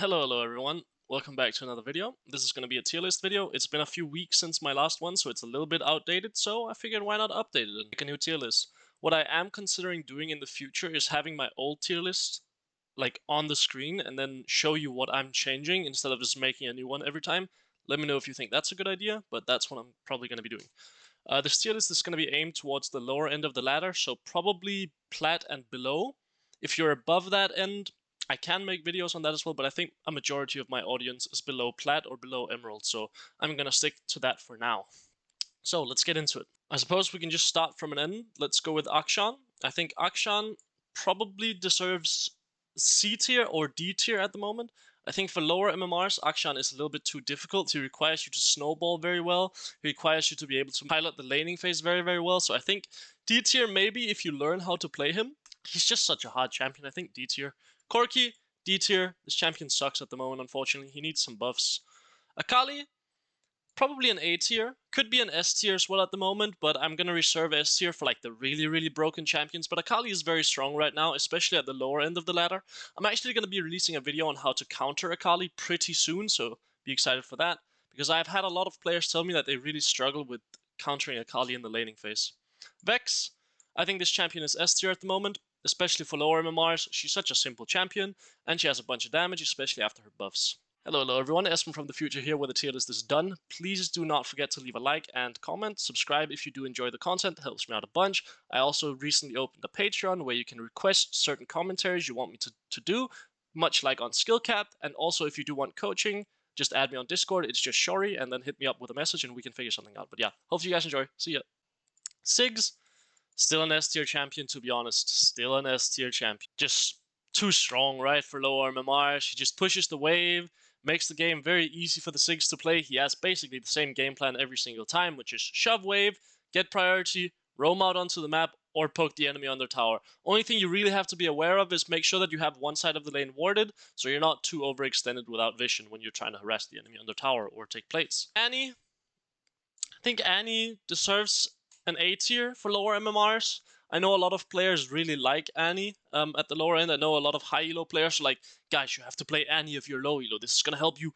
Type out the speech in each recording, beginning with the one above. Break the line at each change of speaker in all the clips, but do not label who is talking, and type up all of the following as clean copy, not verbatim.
Hello everyone. Welcome back to another video. This is going to be a tier list video. It's been a few weeks since my last one, so it's a little bit outdated, so I figured why not update it and make a new tier list. What I am considering doing in the future is having my old tier list like on the screen and then show you what I'm changing instead of just making a new one every time. Let me know if you think that's a good idea, but that's what I'm probably going to be doing. This tier list is going to be aimed towards the lower end of the ladder, so probably plat and below. If you're above that end, I can make videos on that as well, but I think a majority of my audience is below plat or below emerald, so I'm gonna stick to that for now. So let's get into it. I suppose we can just start from an end. Let's go with Akshan. I think Akshan probably deserves C tier or D tier at the moment. I think for lower MMRs, Akshan is a little bit too difficult. He requires you to snowball very well. He requires you to be able to pilot the laning phase very, very well. So I think D tier maybe if you learn how to play him. He's just such a hard champion. I think D tier. Corki, D tier. This champion sucks at the moment, unfortunately. He needs some buffs. Akali, probably an A tier. Could be an S tier as well at the moment, but I'm going to reserve S tier for like the really, really broken champions. But Akali is very strong right now, especially at the lower end of the ladder. I'm actually going to be releasing a video on how to counter Akali pretty soon, so be excited for that. Because I've had a lot of players tell me that they really struggle with countering Akali in the laning phase. Vex, I think this champion is S tier at the moment, especially for lower MMRs. She's such a simple champion, and she has a bunch of damage, especially after her buffs. Hello everyone, Espen from the future here where the tier list is done. Please do not forget to leave a like and comment. Subscribe if you do enjoy the content, it helps me out a bunch. I also recently opened a Patreon where you can request certain commentaries you want me to do, much like on Skill Cap. And also if you do want coaching, just add me on Discord, it's just Shori, and then hit me up with a message and we can figure something out. But yeah, hope you guys enjoy. See ya. Sigs, still an S tier champion, to be honest. Still an S tier champion. Just too strong, right, for low MMR. She just pushes the wave, makes the game very easy for the Sigs to play. He has basically the same game plan every single time, which is shove wave, get priority, roam out onto the map, or poke the enemy on their tower. Only thing you really have to be aware of is make sure that you have one side of the lane warded, so you're not too overextended without vision when you're trying to harass the enemy on their tower or take plates. Annie, I think Annie deserves an A tier for lower MMRs. I know a lot of players really like Annie at the lower end. I know a lot of high elo players are like, guys, you have to play Annie if you're low elo. This is going to help you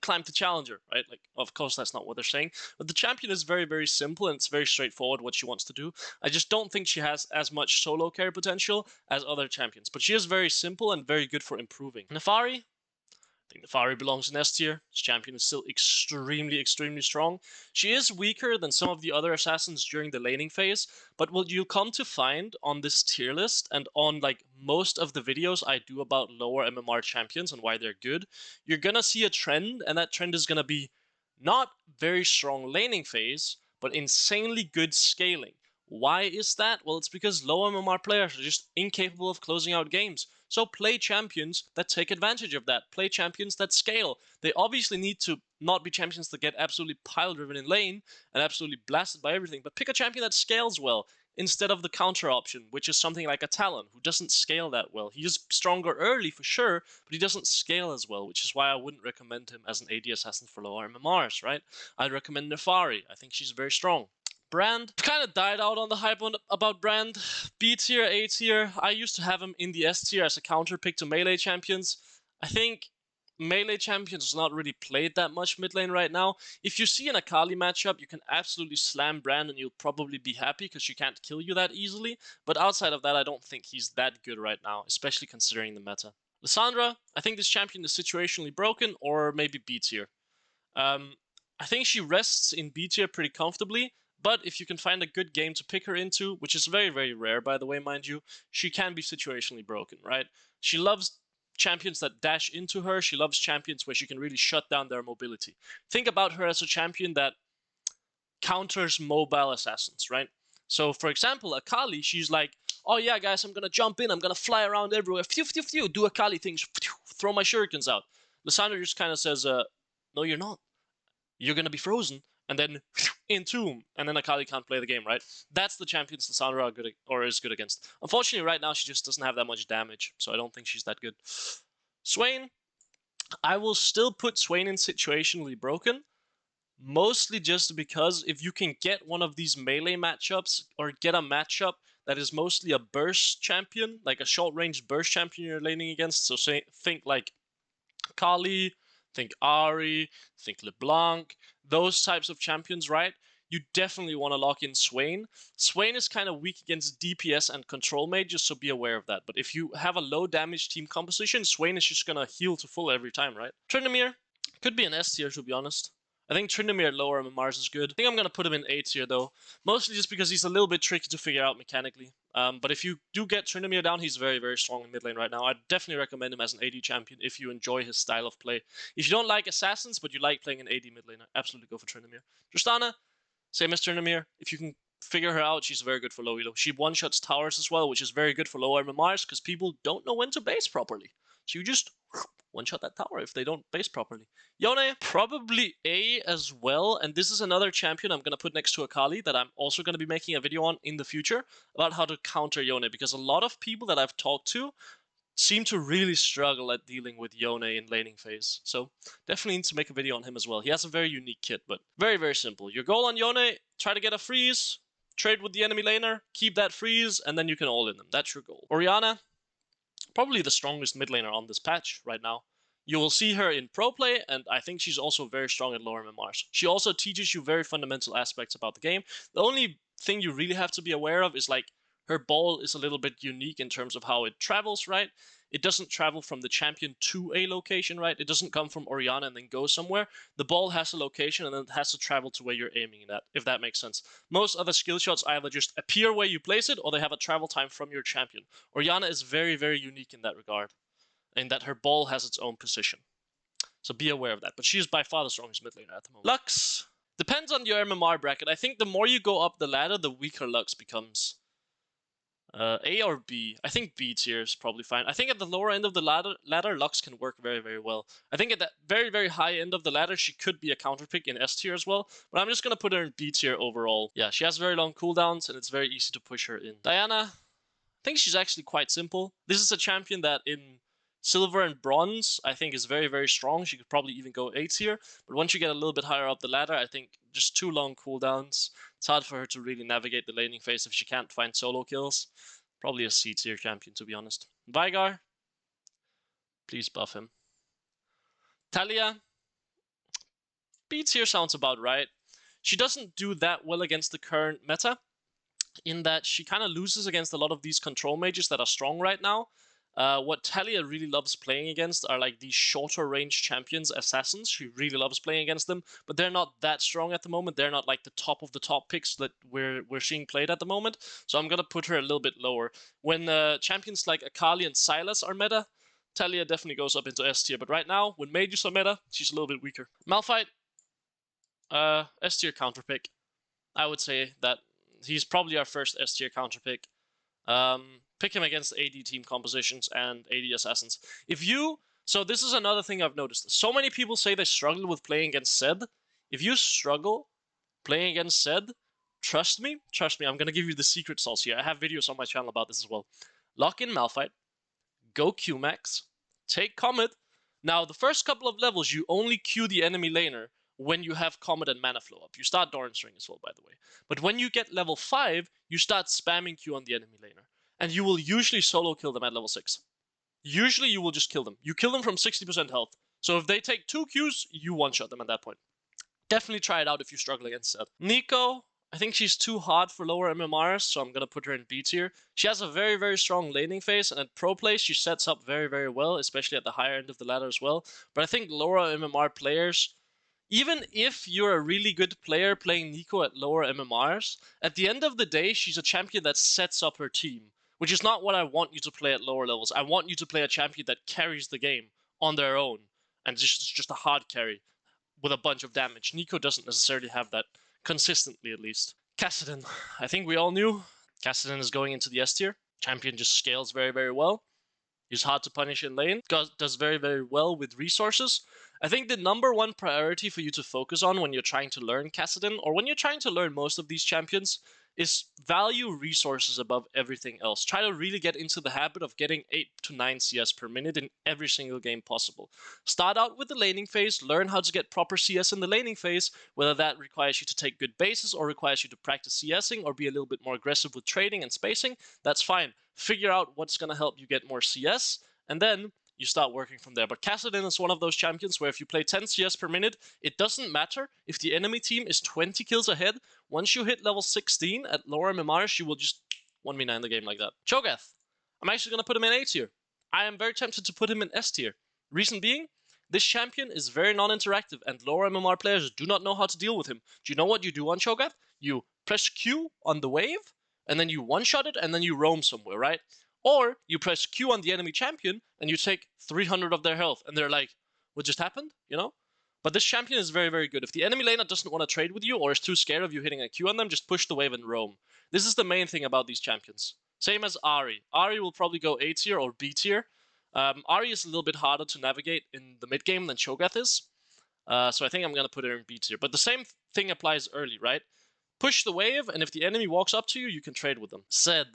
climb to challenger, right? Like, of course, that's not what they're saying. But the champion is very, very simple and it's very straightforward what she wants to do. I just don't think she has as much solo carry potential as other champions. But she is very simple and very good for improving. Nefari, I think Nefari belongs in S tier. This champion is still extremely, extremely strong. She is weaker than some of the other assassins during the laning phase, but what you'll come to find on this tier list and on like most of the videos I do about lower MMR champions and why they're good, you're gonna see a trend, and that trend is gonna be not very strong laning phase, but insanely good scaling. Why is that? Well, it's because low MMR players are just incapable of closing out games. So play champions that take advantage of that. Play champions that scale. They obviously need to not be champions that get absolutely pile-driven in lane and absolutely blasted by everything, but pick a champion that scales well instead of the counter option, which is something like a Talon, who doesn't scale that well. He is stronger early for sure, but he doesn't scale as well, which is why I wouldn't recommend him as an AD assassin for lower MMRs, right? I'd recommend Nefari. I think she's very strong. Brand, kind of died out on the hype about Brand. B tier, A tier. I used to have him in the S tier as a counter pick to melee champions. I think melee champions is not really played that much mid lane right now. If you see an Akali matchup, you can absolutely slam Brand and you'll probably be happy because she can't kill you that easily. But outside of that, I don't think he's that good right now, especially considering the meta. Lissandra, I think this champion is situationally broken or maybe B tier. I think she rests in B tier pretty comfortably. But if you can find a good game to pick her into, which is very, very rare, by the way, mind you, she can be situationally broken, right? She loves champions that dash into her. She loves champions where she can really shut down their mobility. Think about her as a champion that counters mobile assassins, right? So, for example, Akali, she's like, oh yeah, guys, I'm going to jump in. I'm going to fly around everywhere. Phew, phew, phew, do Akali things. Phew, throw my shurikens out. Lissandra just kind of says, no, you're not. You're going to be frozen. And then Entomb, and then Akali can't play the game, right? That's the champions Lissandra are good or is good against. Unfortunately, right now she just doesn't have that much damage, so I don't think she's that good. Swain, I will still put Swain in situationally broken, mostly just because if you can get one of these melee matchups or get a matchup that is mostly a burst champion, like a short-range burst champion you're laning against, so think like Kali, think Ari, think LeBlanc, those types of champions, right? You definitely want to lock in Swain. Swain is kind of weak against DPS and control mages, so be aware of that. But if you have a low damage team composition, Swain is just gonna heal to full every time, right? Tryndamere could be an S tier, to be honest. I think Tryndamere at lower MMRs is good. I think I'm gonna put him in A tier though, mostly just because he's a little bit tricky to figure out mechanically. But if you do get Tryndamere down, he's very, very strong in mid lane right now. I'd definitely recommend him as an AD champion if you enjoy his style of play. If you don't like assassins, but you like playing an AD mid laner, absolutely go for Tryndamere. Tristana, same as Tryndamere. If you can figure her out, she's very good for low elo. She one-shots towers as well, which is very good for low MMRs because people don't know when to base properly. So you just one-shot that tower if they don't base properly. Yone, probably A as well, and this is another champion I'm going to put next to Akali that I'm also going to be making a video on in the future about how to counter Yone, because a lot of people that I've talked to seem to really struggle at dealing with Yone in laning phase. So definitely need to make a video on him as well. He has a very unique kit, but very, very simple. Your goal on Yone, try to get a freeze, trade with the enemy laner, keep that freeze, and then you can all in them. That's your goal. Orianna, probably the strongest mid laner on this patch right now. You will see her in pro play, and I think she's also very strong at lower MMRs. She also teaches you very fundamental aspects about the game. The only thing you really have to be aware of is like her ball is a little bit unique in terms of how it travels, right? It doesn't travel from the champion to a location, right? It doesn't come from Orianna and then go somewhere. The ball has a location and then it has to travel to where you're aiming at, if that makes sense. Most other skill shots either just appear where you place it or they have a travel time from your champion. Orianna is very, very unique in that regard, in that her ball has its own position. So be aware of that. But she is by far the strongest mid laner at the moment. Lux depends on your MMR bracket. I think the more you go up the ladder, the weaker Lux becomes. A or B? I think B tier is probably fine. I think at the lower end of the ladder, Lux can work very, very well. I think at that very, very high end of the ladder, she could be a counter pick in S tier as well. But I'm just going to put her in B tier overall. Yeah, she has very long cooldowns, and it's very easy to push her in. Diana, I think she's actually quite simple. This is a champion that in silver and bronze, I think is very, very strong. She could probably even go A tier. But once you get a little bit higher up the ladder, I think just too long cooldowns. It's hard for her to really navigate the laning phase if she can't find solo kills. Probably a C tier champion, to be honest. Veigar, please buff him. Talia, B tier sounds about right. She doesn't do that well against the current meta, in that she kind of loses against a lot of these control mages that are strong right now. What Talia really loves playing against are like these shorter range champions, assassins. She really loves playing against them, but they're not that strong at the moment. They're not like the top of the top picks that we're seeing played at the moment. So I'm gonna put her a little bit lower. When champions like Akali and Sylas are meta, Talia definitely goes up into S tier. But right now, when mages are meta, she's a little bit weaker. Malphite, S tier counter pick. I would say that he's probably our first S tier counter pick. Pick him against AD team compositions and AD assassins. So this is another thing I've noticed. So many people say they struggle with playing against Zed. If you struggle playing against Zed, trust me, I'm gonna give you the secret sauce here. I have videos on my channel about this as well. Lock in Malphite, go Q-Max, take Comet. Now, the first couple of levels, you only Q the enemy laner when you have Comet and Mana Flow up. You start Doran's Ring as well, by the way. But when you get level 5, you start spamming Q on the enemy laner. And you will usually solo kill them at level 6. Usually you will just kill them. You kill them from 60% health. So if they take 2 Qs, you one-shot them at that point. Definitely try it out if you struggle against that. Neeko, I think she's too hard for lower MMRs, so I'm going to put her in B tier. She has a very, very strong laning phase, and at pro play, she sets up very, very well, especially at the higher end of the ladder as well. But I think lower MMR players, even if you're a really good player playing Neeko at lower MMRs, at the end of the day, she's a champion that sets up her team, which is not what I want you to play at lower levels. I want you to play a champion that carries the game on their own, and just a hard carry with a bunch of damage. Neeko doesn't necessarily have that, consistently at least. Kassadin, I think we all knew Kassadin is going into the S tier. Champion just scales very, very well. He's hard to punish in lane, does very, very well with resources. I think the number one priority for you to focus on when you're trying to learn Kassadin, or when you're trying to learn most of these champions, is value resources above everything else. Try to really get into the habit of getting 8 to 9 CS per minute in every single game possible. Start out with the laning phase, learn how to get proper CS in the laning phase, whether that requires you to take good bases or requires you to practice CSing or be a little bit more aggressive with trading and spacing, that's fine. Figure out what's going to help you get more CS, and then you start working from there. But Kassadin is one of those champions where if you play 10 CS per minute, it doesn't matter if the enemy team is 20 kills ahead. Once you hit level 16 at lower MMRs, you will just 1v9 the game like that. Cho'Gath. I'm actually going to put him in A tier. I am very tempted to put him in S tier. Reason being, this champion is very non-interactive and lower MMR players do not know how to deal with him. Do you know what you do on Cho'Gath? You press Q on the wave, and then you one-shot it, and then you roam somewhere, right? Or you press Q on the enemy champion, and you take 300 of their health, and they're like, what just happened? You know? But this champion is very, very good. If the enemy laner doesn't want to trade with you, or is too scared of you hitting a Q on them, just push the wave and roam. This is the main thing about these champions. Same as Ahri. Ahri will probably go A tier or B tier. Ahri is a little bit harder to navigate in the mid game than Cho'Gath is. So I think I'm going to put her in B tier. But the same thing applies early, right? Push the wave, and if the enemy walks up to you, you can trade with them. Zed.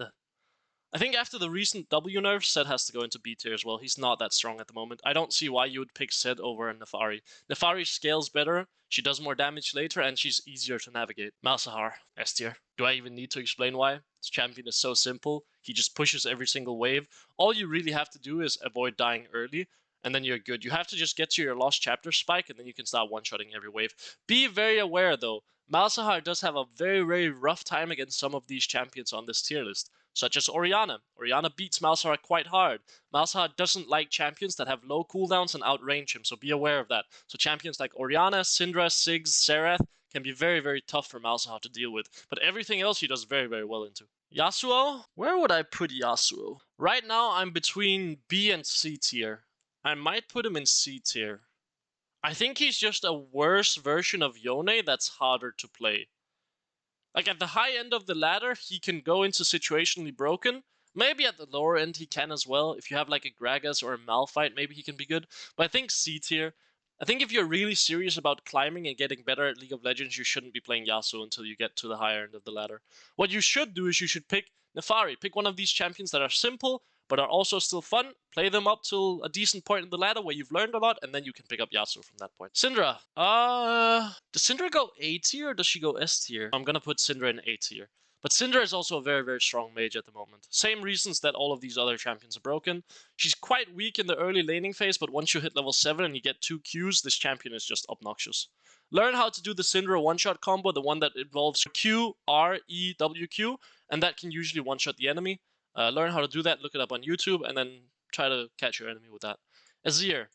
I think after the recent W nerfs, Zed has to go into B tier as well. He's not that strong at the moment. I don't see why you would pick Zed over Nefari. Nefari scales better, she does more damage later, and she's easier to navigate. Malzahar, S tier. Do I even need to explain why? This champion is so simple. He just pushes every single wave. All you really have to do is avoid dying early, and then you're good. You have to just get to your Lost Chapter spike, and then you can start one-shotting every wave. Be very aware, though. Malzahar does have a very, very rough time against some of these champions on this tier list, such as Orianna. Orianna beats Malzahar quite hard. Malzahar doesn't like champions that have low cooldowns and outrange him, so be aware of that. So champions like Orianna, Syndra, Ziggs, Xerath can be very, very tough for Malzahar to deal with. But everything else he does very, very well into. Yasuo? Where would I put Yasuo? Right now I'm between B and C tier. I might put him in C tier. I think he's just a worse version of Yone that's harder to play. Like at the high end of the ladder, he can go into situationally broken. Maybe at the lower end he can as well. If you have like a Gragas or a Malphite, maybe he can be good. But I think C tier. I think if you're really serious about climbing and getting better at League of Legends, you shouldn't be playing Yasuo until you get to the higher end of the ladder. What you should do is you should pick Nefari. Pick one of these champions that are simple, but are also still fun. Play them up till a decent point in the ladder where you've learned a lot, and then you can pick up Yasuo from that point. Syndra. Does Syndra go A tier or does she go S tier? I'm gonna put Syndra in A tier. But Syndra is also a very, very strong mage at the moment. Same reasons that all of these other champions are broken. She's quite weak in the early laning phase, but once you hit level 7 and you get 2 Qs, this champion is just obnoxious. Learn how to do the Syndra one-shot combo, the one that involves Q, R, E, W, Q, and that can usually one-shot the enemy. Learn how to do that, look it up on YouTube, and then try to catch your enemy with that. Azir.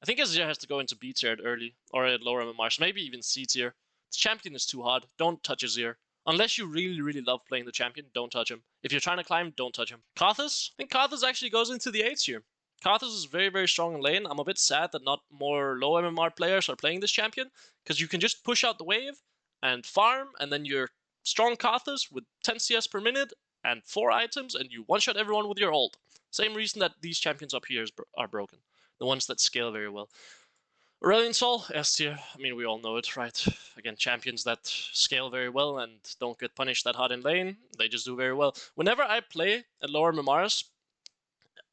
I think Azir has to go into B tier at early, or at lower MMRs, maybe even C tier. This champion is too hard. Don't touch Azir. Unless you really, really love playing the champion, don't touch him. If you're trying to climb, don't touch him. Karthus? I think Karthus actually goes into the A tier. Karthus is very, very strong in lane. I'm a bit sad that not more low MMR players are playing this champion, because you can just push out the wave and farm, and then you're strong Karthus with 10 CS per minute and 4 items, and you one-shot everyone with your ult. Same reason that these champions up here are broken. The ones that scale very well. Aurelion Sol, S tier. I mean, we all know it, right? Again, champions that scale very well and don't get punished that hard in lane, they just do very well. Whenever I play at lower MMRs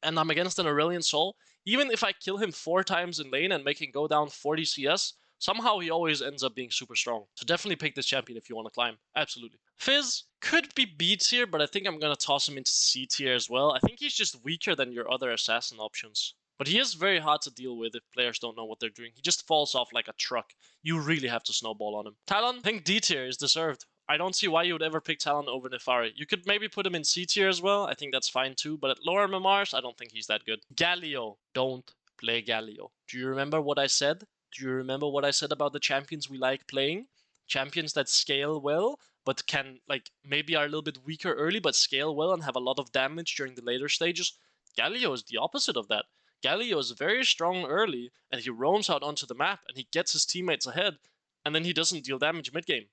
and I'm against an Aurelion Sol, even if I kill him 4 times in lane and make him go down 40 CS, somehow he always ends up being super strong. So definitely pick this champion if you want to climb. Absolutely. Fizz could be B tier, but I think I'm going to toss him into C tier as well. I think he's just weaker than your other assassin options. But he is very hard to deal with if players don't know what they're doing. He just falls off like a truck. You really have to snowball on him. Talon, I think D tier is deserved. I don't see why you would ever pick Talon over Nefari. You could maybe put him in C tier as well. I think that's fine too. But at lower MMRs, I don't think he's that good. Galio. Don't play Galio. Do you remember what I said? Do you remember what I said about the champions we like playing? Champions that scale well, but can, like, maybe are a little bit weaker early, but scale well and have a lot of damage during the later stages. Galio is the opposite of that. Galio is very strong early, and he roams out onto the map, and he gets his teammates ahead, and then he doesn't deal damage mid-game.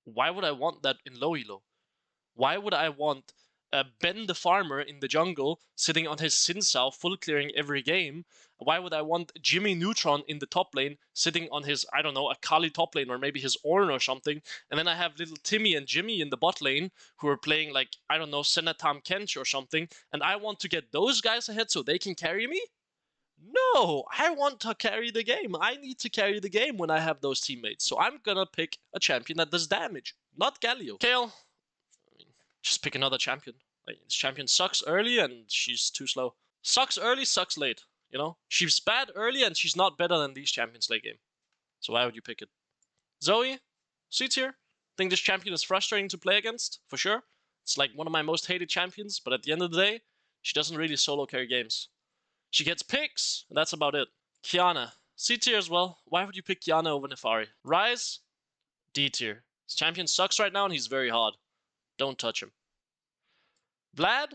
Why would I want that in low elo? Why would I want Ben the farmer in the jungle sitting on his Xin Sao full clearing every game? Why would I want Jimmy Neutron in the top lane sitting on his, I don't know, Akali top lane or maybe his Ornn or something? And then I have little Timmy and Jimmy in the bot lane who are playing like, I don't know, Senatam Kench or something. And I want to get those guys ahead so they can carry me? No, I want to carry the game. I need to carry the game when I have those teammates. So I'm gonna pick a champion that does damage, not Galio. Kayle, just pick another champion. Like, this champion sucks early and she's too slow. Sucks early, sucks late. You know, she's bad early and she's not better than these champions late game. So why would you pick it? Zoe, C tier. Think this champion is frustrating to play against, for sure. It's like one of my most hated champions, but at the end of the day, she doesn't really solo carry games. She gets picks, and that's about it. Kiana, C tier as well. Why would you pick Kiana over Nefari? Rise, D tier. This champion sucks right now and he's very hard. Don't touch him. Vlad,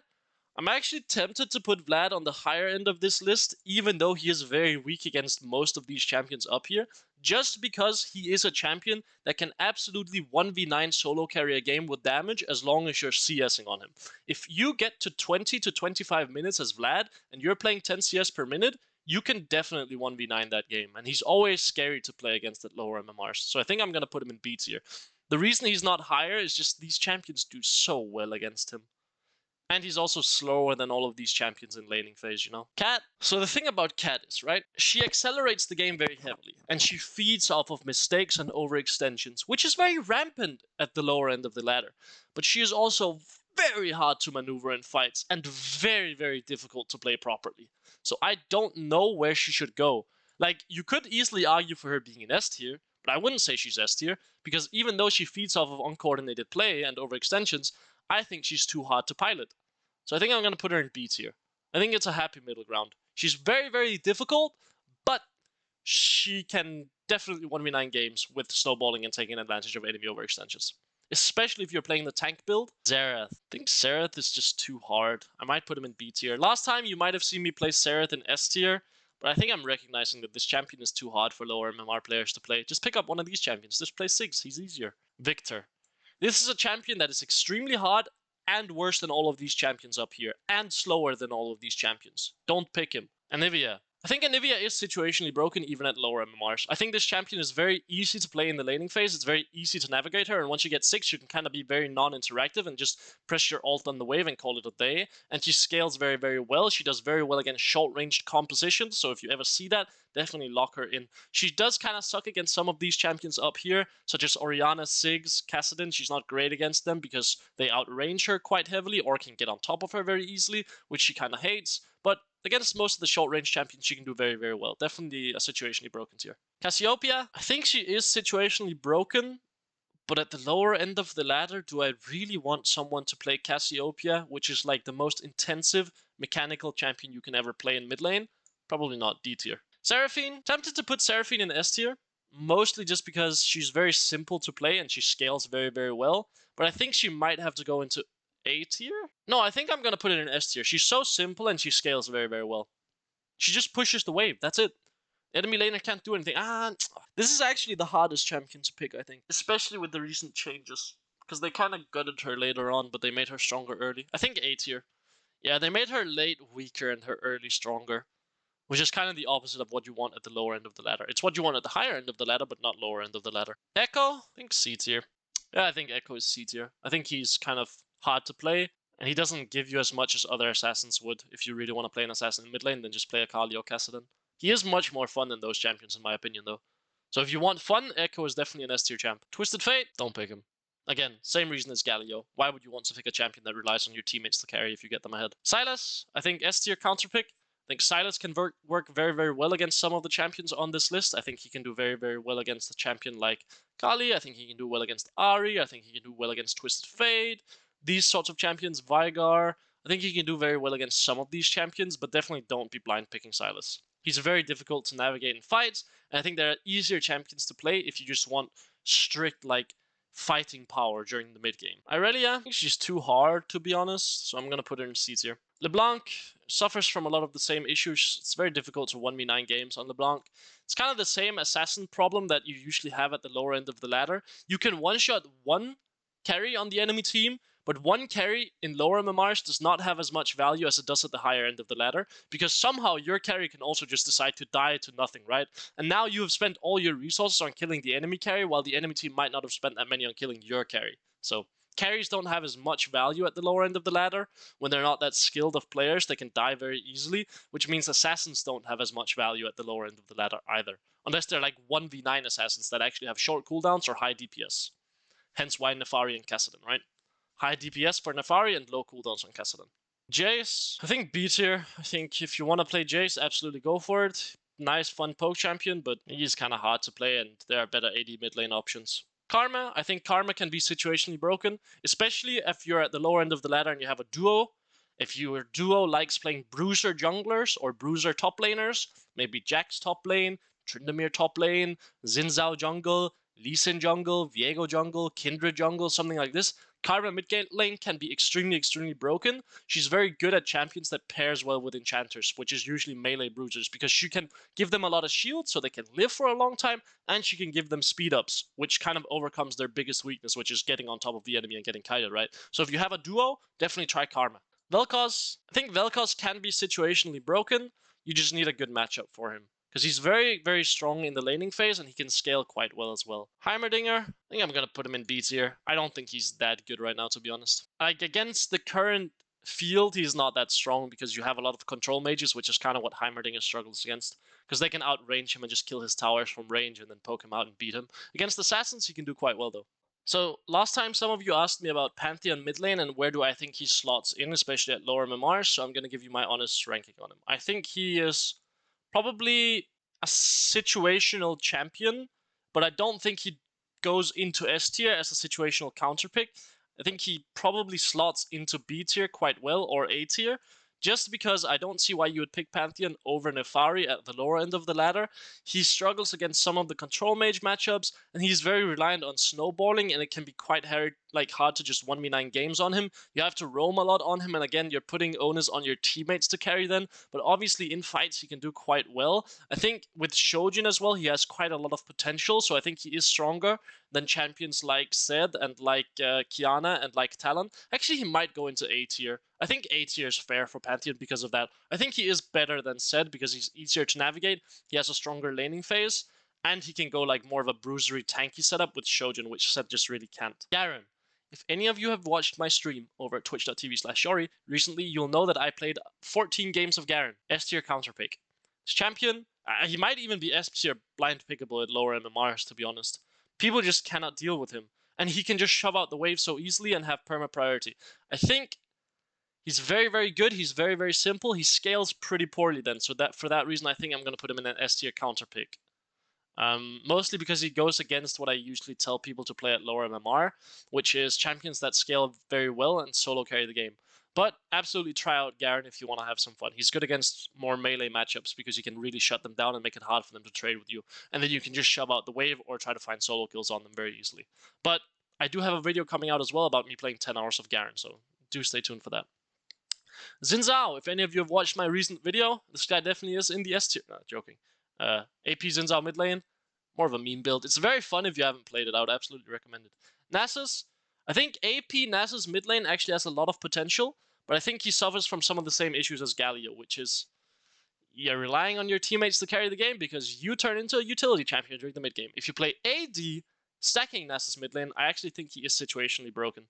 I'm actually tempted to put Vlad on the higher end of this list, even though he is very weak against most of these champions up here, just because he is a champion that can absolutely 1v9 solo carry a game with damage as long as you're CSing on him. If you get to 20 to 25 minutes as Vlad, and you're playing 10 CS per minute, you can definitely 1v9 that game, and he's always scary to play against at lower MMRs, so I think I'm going to put him in B tier. The reason he's not higher is just these champions do so well against him. And he's also slower than all of these champions in laning phase, you know? Cat. So the thing about Cat is, right, she accelerates the game very heavily, and she feeds off of mistakes and overextensions, which is very rampant at the lower end of the ladder. But she is also very hard to maneuver in fights, and very, very difficult to play properly. So I don't know where she should go. Like, you could easily argue for her being an S tier, but I wouldn't say she's S tier, because even though she feeds off of uncoordinated play and overextensions, I think she's too hard to pilot. So I think I'm going to put her in B tier. I think it's a happy middle ground. She's very, very difficult, but she can definitely 1v9 games with snowballing and taking advantage of enemy overextensions. Especially if you're playing the tank build. Xerath. I think Xerath is just too hard. I might put him in B tier. Last time you might have seen me play Xerath in S tier, but I think I'm recognizing that this champion is too hard for lower MMR players to play. Just pick up one of these champions. Just play Siggs. He's easier. Victor. This is a champion that is extremely hard and worse than all of these champions up here, and slower than all of these champions. Don't pick him. Anivia. I think Anivia is situationally broken even at lower MMRs. I think this champion is very easy to play in the laning phase. It's very easy to navigate her, and once you get 6, you can kind of be very non-interactive and just press your ult on the wave and call it a day. And she scales very, very well. She does very well against short-ranged compositions, so if you ever see that, definitely lock her in. She does kind of suck against some of these champions up here, such as Orianna, Siggs, Kassadin. She's not great against them because they outrange her quite heavily or can get on top of her very easily, which she kind of hates. But against most of the short-range champions, she can do very, very well. Definitely a situationally broken tier. Cassiopeia, I think she is situationally broken, but at the lower end of the ladder, do I really want someone to play Cassiopeia, which is like the most intensive mechanical champion you can ever play in mid lane? Probably not. D tier. Seraphine, tempted to put Seraphine in S tier, mostly just because she's very simple to play and she scales very, very well, but I think she might have to go into A tier? No, I think I'm going to put it in S tier. She's so simple and she scales very, very well. She just pushes the wave. That's it. Enemy laner can't do anything. This is actually the hardest champion to pick, I think. Especially with the recent changes. Because they kind of gutted her later on, but they made her stronger early. I think A tier. Yeah, they made her late weaker and her early stronger. Which is kind of the opposite of what you want at the lower end of the ladder. It's what you want at the higher end of the ladder, but not lower end of the ladder. Echo? I think C tier. Yeah, I think Echo is C tier. I think he's kind of hard to play, and he doesn't give you as much as other assassins would. If you really want to play an assassin in mid lane, then just play Akali or Kassadin. He is much more fun than those champions, in my opinion, though. So if you want fun, Echo is definitely an S tier champ. Twisted Fate? Don't pick him. Again, same reason as Galio. Why would you want to pick a champion that relies on your teammates to carry if you get them ahead? Sylas? I think S tier counter pick. I think Sylas can work very, very well against some of the champions on this list. I think he can do very, very well against a champion like Kali. I think he can do well against Ahri. I think he can do well against Twisted Fate. These sorts of champions, Veigar. I think he can do very well against some of these champions, but definitely don't be blind picking Sylas. He's very difficult to navigate in fights, and I think there are easier champions to play if you just want strict, like, fighting power during the mid game. Irelia, I think she's too hard, to be honest, so I'm going to put her in C tier. LeBlanc suffers from a lot of the same issues. It's very difficult to 1v9 games on LeBlanc. It's kind of the same assassin problem that you usually have at the lower end of the ladder. You can one-shot one carry on the enemy team, but one carry in lower MMRs does not have as much value as it does at the higher end of the ladder, because somehow your carry can also just decide to die to nothing, right? And now you have spent all your resources on killing the enemy carry, while the enemy team might not have spent that many on killing your carry. So carries don't have as much value at the lower end of the ladder. When they're not that skilled of players, they can die very easily, which means assassins don't have as much value at the lower end of the ladder either. Unless they're like 1v9 assassins that actually have short cooldowns or high DPS. Hence why Nefari and Kassadin, right? High DPS for Nefari and low cooldowns on Kassadin. Jace, I think B tier. I think if you want to play Jace, absolutely go for it. Nice, fun poke champion, but he's kind of hard to play, and there are better AD mid lane options. Karma, I think Karma can be situationally broken, especially if you're at the lower end of the ladder and you have a duo. If your duo likes playing bruiser junglers or bruiser top laners, maybe Jack's top lane, Tryndamere top lane, Xin Zhao jungle, Lee Sin jungle, Viego jungle, Kindred jungle, something like this, Karma mid lane can be extremely broken. She's very good at champions that pairs well with enchanters, which is usually melee bruisers, because she can give them a lot of shield so they can live for a long time, and she can give them speed ups, which kind of overcomes their biggest weakness, which is getting on top of the enemy and getting kited, right? So if you have a duo, definitely try Karma. Vel'Koz, I think Vel'Koz can be situationally broken. You just need a good matchup for him, because he's very strong in the laning phase, and he can scale quite well as well. Heimerdinger, I think I'm going to put him in B tier. I don't think he's that good right now, to be honest. Like, against the current field, he's not that strong, because you have a lot of control mages, which is kind of what Heimerdinger struggles against, because they can outrange him and just kill his towers from range and then poke him out and beat him. Against assassins, he can do quite well, though. So, last time some of you asked me about Pantheon mid lane and where do I think he slots in, especially at lower MMRs, so I'm going to give you my honest ranking on him. I think he is probably a situational champion, but I don't think he goes into S tier as a situational counter pick. I think he probably slots into B tier quite well, or A tier, just because I don't see why you would pick Pantheon over Nefari at the lower end of the ladder. He struggles against some of the control mage matchups, and he's very reliant on snowballing, and it can be quite hard to just 1v9 games on him. You have to roam a lot on him, and again, you're putting onus on your teammates to carry them, but obviously in fights he can do quite well. I think with Shojin as well, he has quite a lot of potential, so I think he is stronger than champions like Zed and like Kiana and like Talon. Actually, he might go into A tier. I think A tier is fair for Pantheon because of that. I think he is better than Zed because he's easier to navigate, he has a stronger laning phase, and he can go like more of a bruisery tanky setup with Shojin, which Zed just really can't. Garen. If any of you have watched my stream over at twitch.tv/Yori recently, you'll know that I played 14 games of Garen, S tier counter pick. His champion, he might even be S tier blind pickable at lower MMRs, to be honest. People just cannot deal with him, and he can just shove out the wave so easily and have perma priority. I think he's very good. He's very simple. He scales pretty poorly then, so that for that reason, I think I'm going to put him in an S tier counter pick. Mostly because he goes against what I usually tell people to play at lower MMR, which is champions that scale very well and solo carry the game. But absolutely try out Garen if you want to have some fun. He's good against more melee matchups because you can really shut them down and make it hard for them to trade with you. And then you can just shove out the wave or try to find solo kills on them very easily. But I do have a video coming out as well about me playing 10 hours of Garen, so do stay tuned for that. Xin Zhao, if any of you have watched my recent video, this guy definitely is in the S tier. No, joking. AP Xin Zhao mid lane, more of a meme build. It's very fun if you haven't played it. I would absolutely recommend it. Nasus, I think AP Nasus mid lane actually has a lot of potential, but I think he suffers from some of the same issues as Galio, which is you're relying on your teammates to carry the game because you turn into a utility champion during the mid game. If you play AD stacking Nasus mid lane, I actually think he is situationally broken.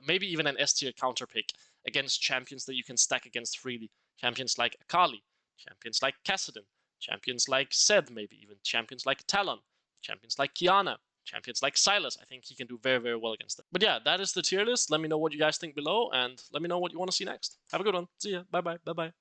Maybe even an S tier counter pick against champions that you can stack against freely. Champions like Akali, champions like Kassadin, champions like Zed, maybe even champions like Talon, champions like Kiana, champions like Sylas. I think he can do very well against them. But yeah, that is the tier list. Let me know what you guys think below, and let me know what you want to see next. Have a good one. See ya. Bye bye.